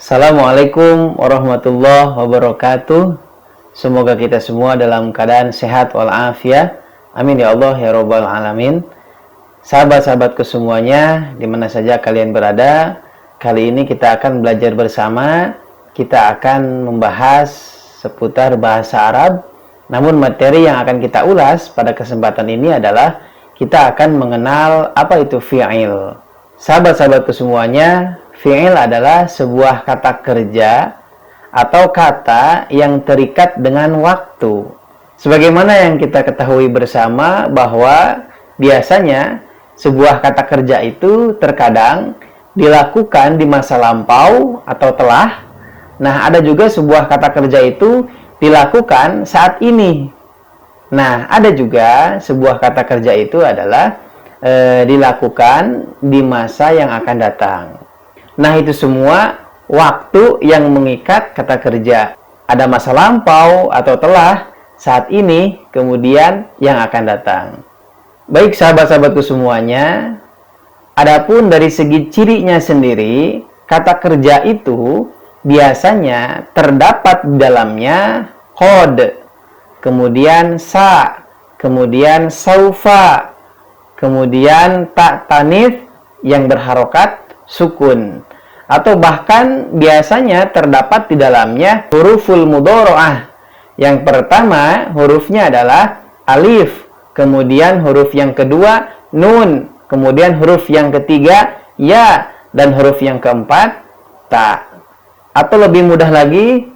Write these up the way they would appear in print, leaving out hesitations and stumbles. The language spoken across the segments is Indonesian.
Assalamualaikum warahmatullahi wabarakatuh. Semoga kita semua dalam keadaan sehat walafiat. Amin ya Allah ya Rabbal alamin. Sahabat-sahabatku semuanya, di mana saja kalian berada, kali ini kita akan belajar bersama. Kita akan membahas seputar bahasa Arab. Namun materi yang akan kita ulas pada kesempatan ini adalah kita akan mengenal apa itu fi'il. Sahabat-sahabatku semuanya, fi'il adalah sebuah kata kerja atau kata yang terikat dengan waktu. Sebagaimana yang kita ketahui bersama bahwa biasanya sebuah kata kerja itu terkadang dilakukan di masa lampau atau telah. Nah, ada juga sebuah kata kerja itu dilakukan saat ini. Nah, ada juga sebuah kata kerja itu adalah dilakukan di masa yang akan datang. Nah, itu semua waktu yang mengikat kata kerja. Ada masa lampau atau telah, saat ini, kemudian yang akan datang. Baik sahabat-sahabatku semuanya, adapun dari segi cirinya sendiri, kata kerja itu biasanya terdapat di dalamnya qad, kemudian sa, kemudian saufa, kemudian tak tanif yang berharokat sukun, atau bahkan biasanya terdapat di dalamnya huruful mudharaah. Yang pertama hurufnya adalah alif, kemudian huruf yang kedua nun, kemudian huruf yang ketiga ya, dan huruf yang keempat ta. Atau lebih mudah lagi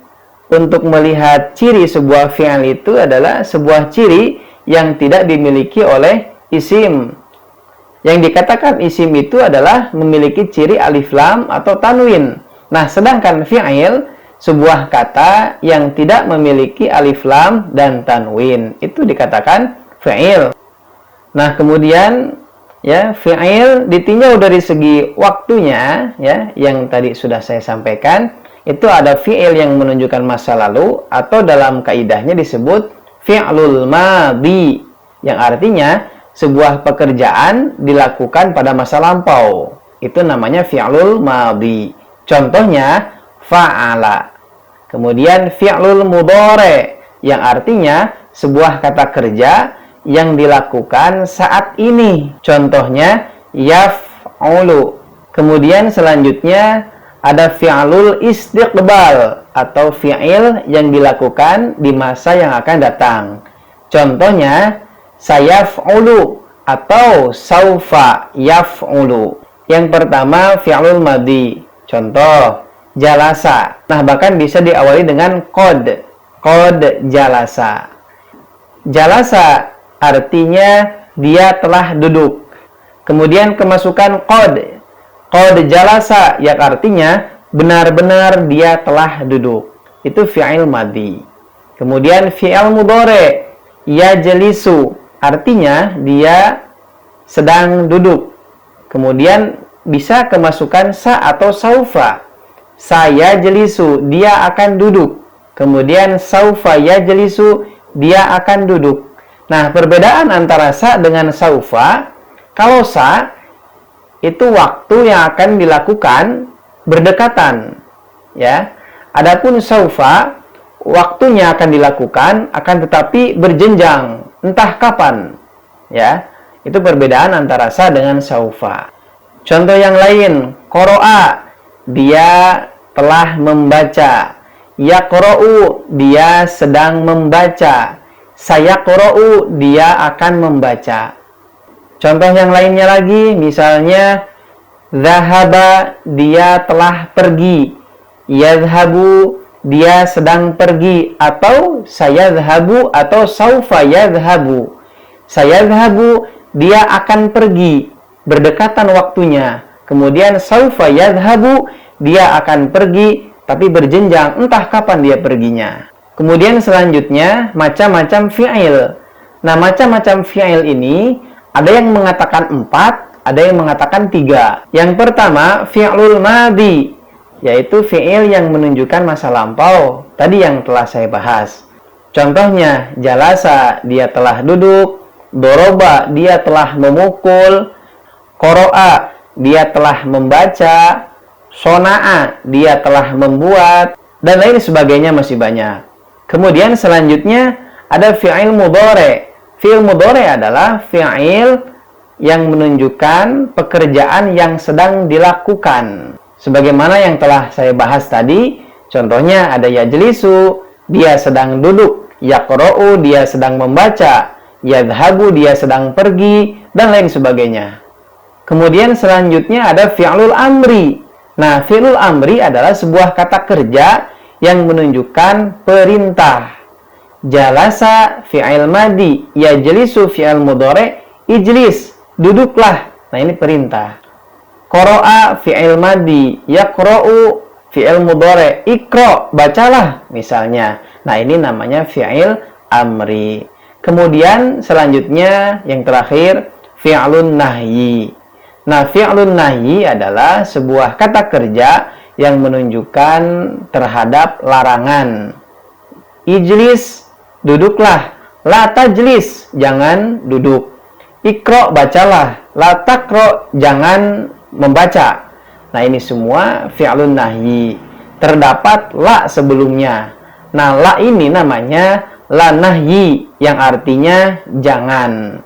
untuk melihat ciri sebuah fi'il itu adalah sebuah ciri yang tidak dimiliki oleh isim. Yang dikatakan isim itu adalah memiliki ciri alif lam atau tanwin. Nah, sedangkan fi'il sebuah kata yang tidak memiliki alif lam dan tanwin, itu dikatakan fi'il. Nah, kemudian ya, fi'il ditinjau dari segi waktunya ya, yang tadi sudah saya sampaikan, itu ada fi'il yang menunjukkan masa lalu atau dalam kaidahnya disebut fi'lul madhi, yang artinya sebuah pekerjaan dilakukan pada masa lampau. Itu namanya fi'lul madhi. Contohnya fa'ala. Kemudian fi'lul mudhari, yang artinya sebuah kata kerja yang dilakukan saat ini. Contohnya yaf'ulu. Kemudian selanjutnya ada fi'lul istiqbal atau fi'il yang dilakukan di masa yang akan datang. Contohnya sayaf'ulu atau saufa yaf'ulu. Yang pertama fi'lul madhi. Contoh jalasa. Nah, bahkan bisa diawali dengan qad. Qad jalasa. Jalasa artinya dia telah duduk. Kemudian kemasukan qad. Qad jalasa yang artinya benar-benar dia telah duduk. Itu fi'il madhi. Kemudian fi'il mudhari yajlisu, artinya dia sedang duduk. Kemudian bisa kemasukan sa atau saufa. Saya jelisu, dia akan duduk. Kemudian saufa yajlisu, dia akan duduk. Nah, perbedaan antara sa dengan saufa, kalau sa itu waktu yang akan dilakukan berdekatan, ya. Adapun saufa waktunya akan dilakukan akan tetapi berjenjang, entah kapan, ya. Itu perbedaan antara sa dengan saufa. Contoh yang lain, qara'a, dia telah membaca. Yaqra'u, dia sedang membaca. Sayaqra'u, dia akan membaca. Contoh yang lainnya lagi, misalnya zahaba, dia telah pergi. Yadhhabu, dia sedang pergi. Atau sayadhhabu atau saufa yadhhabu. Sayadhhabu, dia akan pergi, berdekatan waktunya. Kemudian saufa yadhhabu, dia akan pergi tapi berjenjang, entah kapan dia perginya. Kemudian selanjutnya macam-macam fi'il. Nah, macam-macam fi'il ini ada yang mengatakan 4, ada yang mengatakan 3. Yang pertama fi'lul madhi, yaitu fi'il yang menunjukkan masa lampau, tadi yang telah saya bahas. Contohnya jalasa, dia telah duduk. Doroba, dia telah memukul. Qara'a, dia telah membaca. sona'a, dia telah membuat, dan lain sebagainya masih banyak. Kemudian selanjutnya ada fi'il mudhari'. Fi'il mudhari' adalah fi'il yang menunjukkan pekerjaan yang sedang dilakukan. Sebagaimana yang telah saya bahas tadi, contohnya ada yajlisu, dia sedang duduk, yaqra'u, dia sedang membaca, yadhabu, dia sedang pergi, dan lain sebagainya. Kemudian selanjutnya ada fi'lul amri. Nah, fi'lul amri adalah sebuah kata kerja yang menunjukkan perintah. Jalasa fi'il madi, yajlisu fi'il mudhari', ijlis, duduklah. Nah, ini perintah. Qara'a fi'il madi, yaqra'u fi'il mudhari', iqra, bacalah misalnya. Nah, ini namanya fi'il amri. Kemudian selanjutnya yang terakhir fi'lun nahyi. Nah, fi'lun nahyi adalah sebuah kata kerja yang menunjukkan terhadap larangan. Ijlis, duduklah. La tajlis, jangan duduk. Iqra, bacalah. La taqra, jangan membaca. Nah, ini semua fi'lun nahyi. Terdapat la sebelumnya. Nah, la ini namanya la nahyi, yang artinya jangan.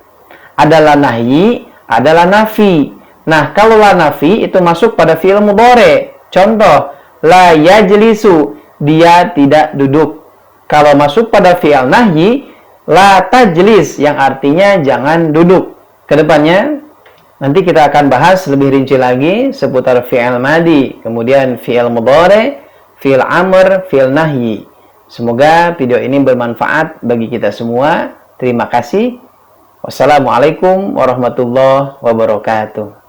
Ada la nahyi, ada la nafi. Nah, kalau la nafi itu masuk pada fi'il mudhari'. Contoh, la yajlisu, dia tidak duduk. Kalau masuk pada fi'il nahyi, la tajlis, yang artinya jangan duduk. Kedepannya, nanti kita akan bahas lebih rinci lagi seputar fi'il madi, kemudian fi'il mudhari', fi'il amr, fi'il nahyi. Semoga video ini bermanfaat bagi kita semua. Terima kasih. Wassalamualaikum warahmatullahi wabarakatuh.